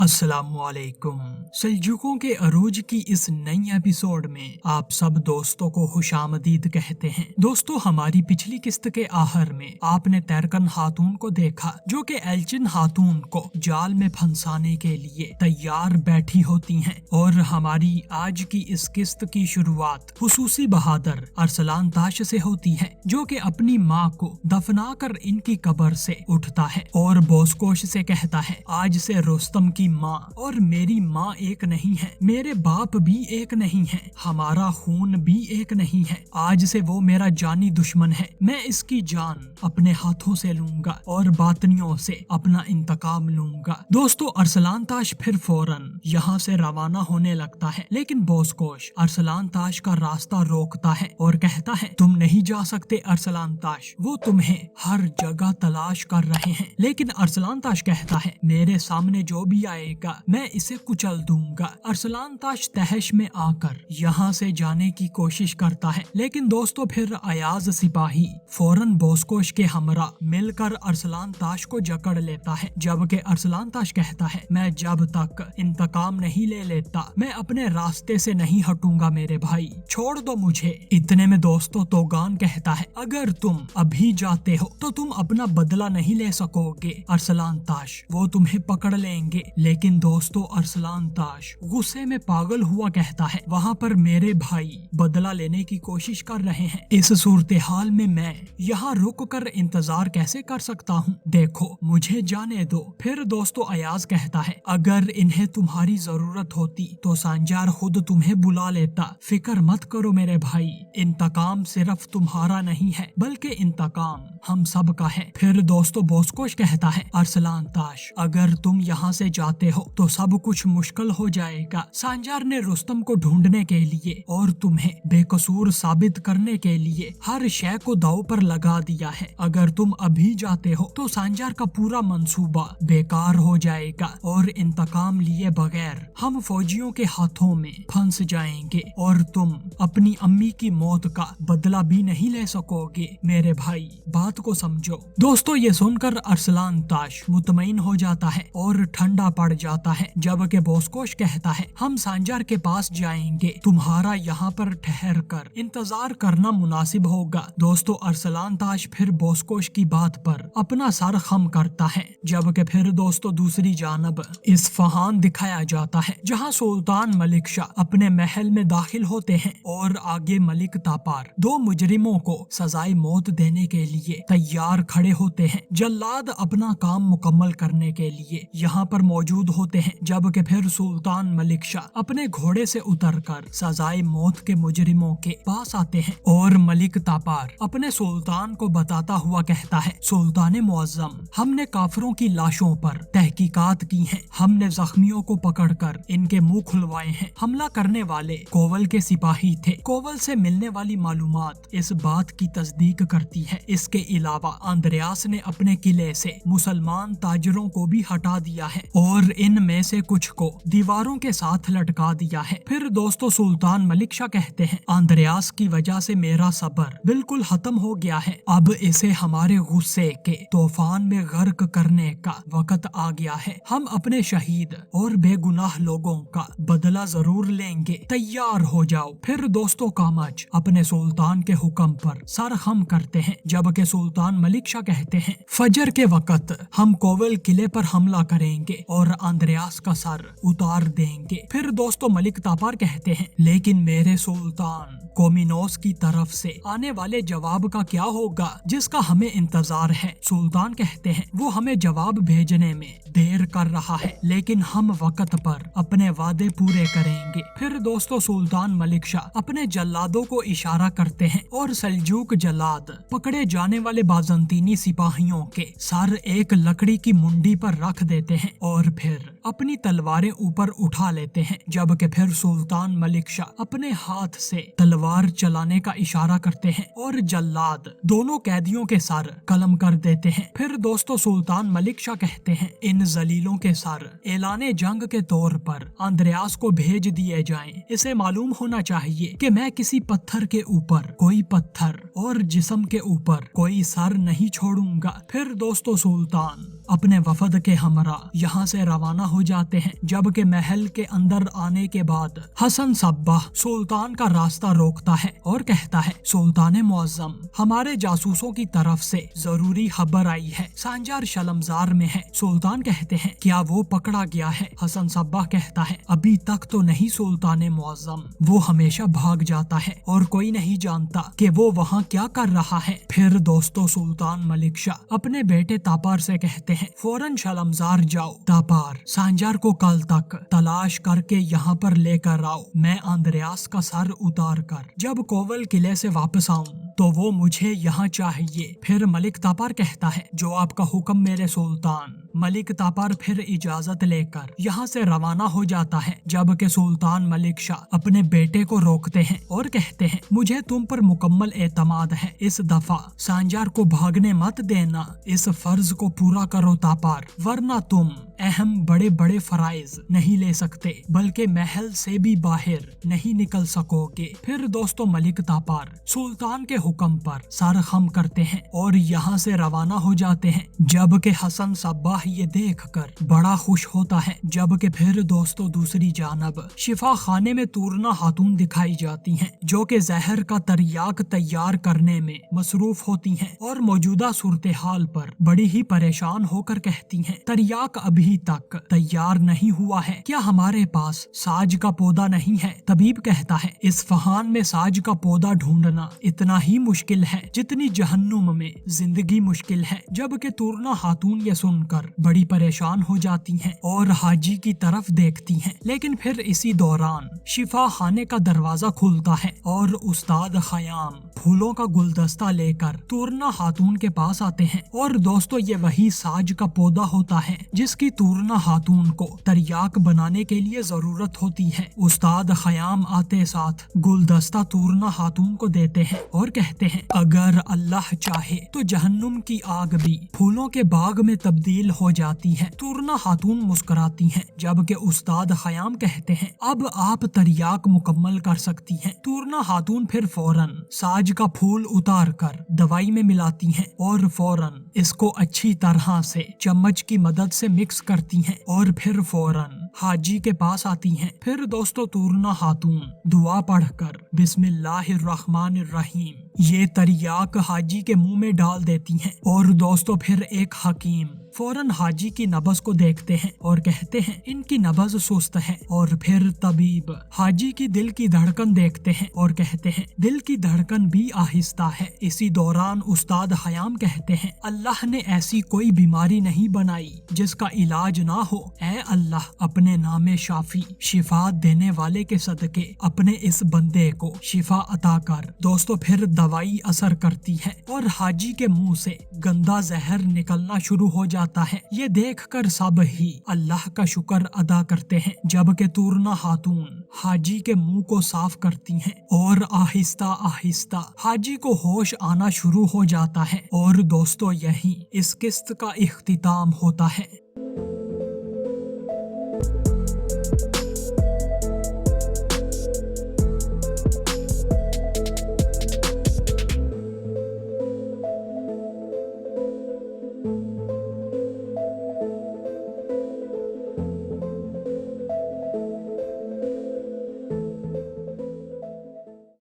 अस्सलाम वालेकुम। सल्जूकों के अरूज की इस नई एपिसोड में आप सब दोस्तों को खुशामदीद कहते हैं। दोस्तों, हमारी पिछली किस्त के आखिर में आपने तैरकन खातून को देखा जो कि एल्चिन खातून को जाल में फंसाने के लिए तैयार बैठी होती हैं, और हमारी आज की इस किस्त की शुरुआत खुसूसी बहादुर अरसलान ताश से होती है जो कि अपनी माँ को दफना कर इनकी कब्र से उठता है और बोसकोश से कहता है, आज से रुस्तम की माँ और मेरी माँ एक नहीं है, मेरे बाप भी एक नहीं है, हमारा खून भी एक नहीं है। आज से वो मेरा जानी दुश्मन है। मैं इसकी जान अपने हाथों से लूंगा और बातनियों से अपना इंतकाम लूंगा। दोस्तों, अरसलान ताश फिर फौरन यहाँ से रवाना होने लगता है, लेकिन बोसकोश अरसलान ताश का रास्ता रोकता है और कहता है, तुम नहीं जा सकते अरसलान ताश, वो तुम्हें हर जगह तलाश कर रहे हैं। लेकिन अरसलान ताश कहता है, मेरे सामने जो भी आएगा मैं इसे कुचल दूंगा। अरसलान ताश तहश में आकर यहाँ से जाने की कोशिश करता है, लेकिन दोस्तों फिर अयाज सिपाही फौरन बोसकोश के हमरा मिलकर अरसलान ताश को जकड़ लेता है, जबकि अरसलान ताश कहता है, मैं जब तक इंतकाम नहीं ले लेता मैं अपने रास्ते से नहीं हटूंगा मेरे भाई, छोड़ दो मुझे। इतने में दोस्तों तोगान कहता है, अगर तुम अभी जाते हो तो तुम अपना बदला नहीं ले सकोगे अरसलान ताश, वो तुम्हें पकड़ लेंगे। लेकिन दोस्तों अरसलान ताश गुस्से में पागल हुआ कहता है, वहाँ पर मेरे भाई बदला लेने की कोशिश कर रहे हैं, इस सूरत हाल में मैं यहाँ रुक कर इंतजार कैसे कर सकता हूँ, देखो मुझे जाने दो। फिर दोस्तों अयाज कहता है, अगर इन्हें तुम्हारी जरूरत होती तो सांजार खुद तुम्हें बुला लेता, फिक्र मत करो मेरे भाई, इंतकाम सिर्फ तुम्हारा नहीं है बल्कि इंतकाम हम सब का है। फिर दोस्तों बोसकोश कहता है, अरसलान ताश अगर तुम यहाँ से जाते हो तो सब कुछ मुश्किल हो जाएगा। सांजार ने रुस्तम को ढूंढने के लिए और तुम्हें बेकसूर साबित करने के लिए हर शय को दांव पर लगा दिया है। अगर तुम अभी जाते हो तो सांजार का पूरा मंसूबा बेकार हो जाएगा और इंतकाम लिए बगैर हम फौजियों के हाथों में फंस जाएंगे और तुम अपनी अम्मी की मौत का बदला भी नहीं ले सकोगे मेरे भाई, बात को समझो। दोस्तों ये सुनकर अरसलान ताश मुतमईन हो जाता है और ठंडा पड़ जाता है, जबकि बोसकोश कहता है, हम सांजार के पास जाएंगे, तुम्हारा यहाँ पर ठहर कर इंतजार करना मुनासिब होगा। दोस्तों अरसलान ताश फिर बोसकोश की बात पर अपना सर खम करता है, जबकि फिर दोस्तों दूसरी जानब इस्फहान दिखाया जाता है जहाँ सुल्तान मलिक शाह अपने महल में दाखिल होते हैं और आगे मलिक तापार दो मुजरिमों को सजाए मौत देने के लिए तैयार खड़े होते हैं। जल्लाद अपना काम मुकम्मल करने के लिए यहाँ पर मौजूद होते हैं, जबकि फिर सुल्तान मलिक शाह अपने घोड़े से उतरकर सजाए मौत के मुजरिमों के पास आते हैं और मलिक तापार अपने सुल्तान को बताता हुआ कहता है, सुल्तान मुअज्जम, हमने काफिरों की लाशों पर तहकीकात की हैं, हमने जख्मियों को पकड़कर इनके मुंह खुलवाए हैं। हमला करने वाले कोवल के सिपाही थे। कोवल से मिलने वाली मालूमात इस बात की तस्दीक करती है। इसके अलावा अंद्रयास ने अपने किले से मुसलमान ताजरों को भी हटा दिया है और इनमें से कुछ को दीवारों के साथ लटका दिया है। फिर दोस्तों सुल्तान मलिक शाह कहते हैं, अंद्रयास की वजह से मेरा सब्र बिल्कुल खत्म हो गया है, अब इसे हमारे गुस्से के तूफान में गर्क करने का वक्त आ गया है। हम अपने शहीद और बेगुनाह लोगों का बदला जरूर लेंगे, तैयार हो जाओ। फिर दोस्तों कामच अपने सुल्तान के हुक्म पर सर खम करते हैं, जबकि सुल्तान मलिक शाह कहते हैं, फजर के वक्त हम कोवल किले पर हमला करेंगे और अंद्रयास का सर उतार देंगे। फिर दोस्तों मलिक तापार कहते हैं, लेकिन मेरे सुल्तान कोमिनोस की तरफ से आने वाले जवाब का क्या होगा जिसका हमें इंतजार है। सुल्तान कहते हैं, वो हमें जवाब भेजने में देर कर रहा है, लेकिन हम वक्त पर अपने वादे पूरे करेंगे। फिर दोस्तों सुल्तान मलिक शाह अपने जल्लादों को इशारा करते हैं और सल्जूक जल्लाद पकड़े जाने वाले बाजंतीनी सिपाहियों के सर एक लकड़ी की मुंडी पर रख देते हैं और फिर अपनी तलवारें ऊपर उठा लेते हैं, जबकि फिर सुल्तान मलिक शाह अपने हाथ से तलवार चलाने का इशारा करते हैं और जल्लाद दोनों कैदियों के सर कलम कर देते हैं। फिर दोस्तों सुल्तान मलिक शाह कहते हैं, इन जलीलों के सर ऐलाने जंग के तौर पर अंद्रयास को भेज दिए जाएं। इसे मालूम होना चाहिए कि मैं किसी पत्थर के ऊपर कोई पत्थर और जिस्म के ऊपर कोई सर नहीं छोड़ूंगा। फिर दोस्तों सुल्तान अपने वफद के हमरा यहाँ से रवाना हो जाते हैं, जबकि महल के अंदर आने के बाद हसन सब्बाह सुल्तान का रास्ता रोकता है और कहता है, सुल्तान मुअज्जम, हमारे जासूसों की तरफ से जरूरी खबर आई है, सांजार शलमजार में है। सुल्तान कहते हैं, क्या वो पकड़ा गया है? हसन सब्बाह कहता है, अभी तक तो नहीं सुल्तान मुअज्जम, वो हमेशा भाग जाता है और कोई नहीं जानता कि वो वहाँ क्या कर रहा है। फिर दोस्तों सुल्तान मलिक शाह अपने बेटे तापार से कहते हैं, फौरन शलमजार जाओ। तापार, सांजार को कल तक तलाश करके यहाँ पर लेकर आओ। मैं अंद्रयास का सर उतार कर जब कोवल किले से वापस आऊं तो वो मुझे यहाँ चाहिए। फिर मलिक तापार कहता है, जो आपका हुक्म मेरे सुल्तान। मलिक तापार फिर इजाजत लेकर यहाँ से रवाना हो जाता है, जबकि सुल्तान मलिक शाह अपने बेटे को रोकते हैं और कहते हैं, मुझे तुम पर मुकम्मल एतमाद है, इस दफा सांजार को भागने मत देना, इस फर्ज को पूरा करो तापार, वरना तुम अहम बड़े बड़े फराइज नहीं ले सकते, बल्कि महल से भी बाहर नहीं निकल सकोगे। फिर दोस्तों मलिक तापार सुल्तान के हुक्म पर सर खम करते हैं और यहाँ से रवाना हो जाते हैं, जबकि हसन सब्बाह ये देखकर बड़ा खुश होता है। जबकि फिर दोस्तों दूसरी जानब शिफा खाने में तूरना खातून दिखाई जाती हैं, जो कि जहर का तरियाक तैयार करने में मसरूफ होती हैं और मौजूदा सूरत हाल पर बड़ी ही परेशान होकर कहती हैं, तरियाक अभी तक तैयार नहीं हुआ है, क्या हमारे पास साज का पौधा नहीं है? तबीब कहता है, इस फहान में साज का पौधा ढूंढना इतना ही मुश्किल है जितनी जहन्नुम में जिंदगी मुश्किल है। जबकि तूरना खातून ये सुनकर बड़ी परेशान हो जाती हैं और हाजी की तरफ देखती हैं, लेकिन फिर इसी दौरान शिफा खाने का दरवाजा खुलता है और उस्ताद खयाम फूलों का गुलदस्ता लेकर तूरना खातून के पास आते हैं। और दोस्तों ये वही साज का पौधा होता है जिसकी तूरना खातून को तरियाक बनाने के लिए जरूरत होती है। उस्ताद खयाम आते साथ गुलदस्ता तूरना खातून को देते हैं और कहते हैं, अगर अल्लाह चाहे तो जहन्नुम की आग भी फूलों के बाग में तब्दील हो जाती है। तूरना खातून मुस्कुराती हैं, जबकि उस्ताद खयाम कहते हैं, अब आप तरियाक मुकम्मल कर सकती हैं। तूरना खातून फिर फौरन साज का फूल उतार कर दवाई में मिलाती हैं और फौरन इसको अच्छी तरह से चम्मच की मदद से मिक्स करती हैं और फिर फौरन हाजी के पास आती हैं। फिर दोस्तों तूरना खातून दुआ पढ़कर बिस्मिल्लाहिर्रहमानिर्रहीम ये तरियाक हाजी के मुंह में डाल देती हैं और दोस्तों फिर एक हकीम फौरन हाजी की नब्ज को देखते हैं और कहते हैं, इनकी नब्ज सुस्त है। और फिर तबीब हाजी की दिल की धड़कन देखते हैं और कहते हैं, दिल की धड़कन भी आहिस्ता है। इसी दौरान उस्ताद खयाम कहते हैं, अल्लाह ने ऐसी कोई बीमारी नहीं बनाई जिसका इलाज ना हो। ऐ अल्लाह, अपने नामे शाफी शिफा देने वाले के सदके अपने इस बंदे को शिफा अता कर। दोस्तों फिर दवाई असर करती है और हाजी के मुंह से गंदा जहर निकलना शुरू हो जाता है। ये देखकर सब ही अल्लाह का शुक्र अदा करते हैं, जबकि तूरना खातून हाजी के मुंह को साफ करती हैं और आहिस्ता आहिस्ता हाजी को होश आना शुरू हो जाता है। और दोस्तों यही इस किस्त का इख्तिताम होता है।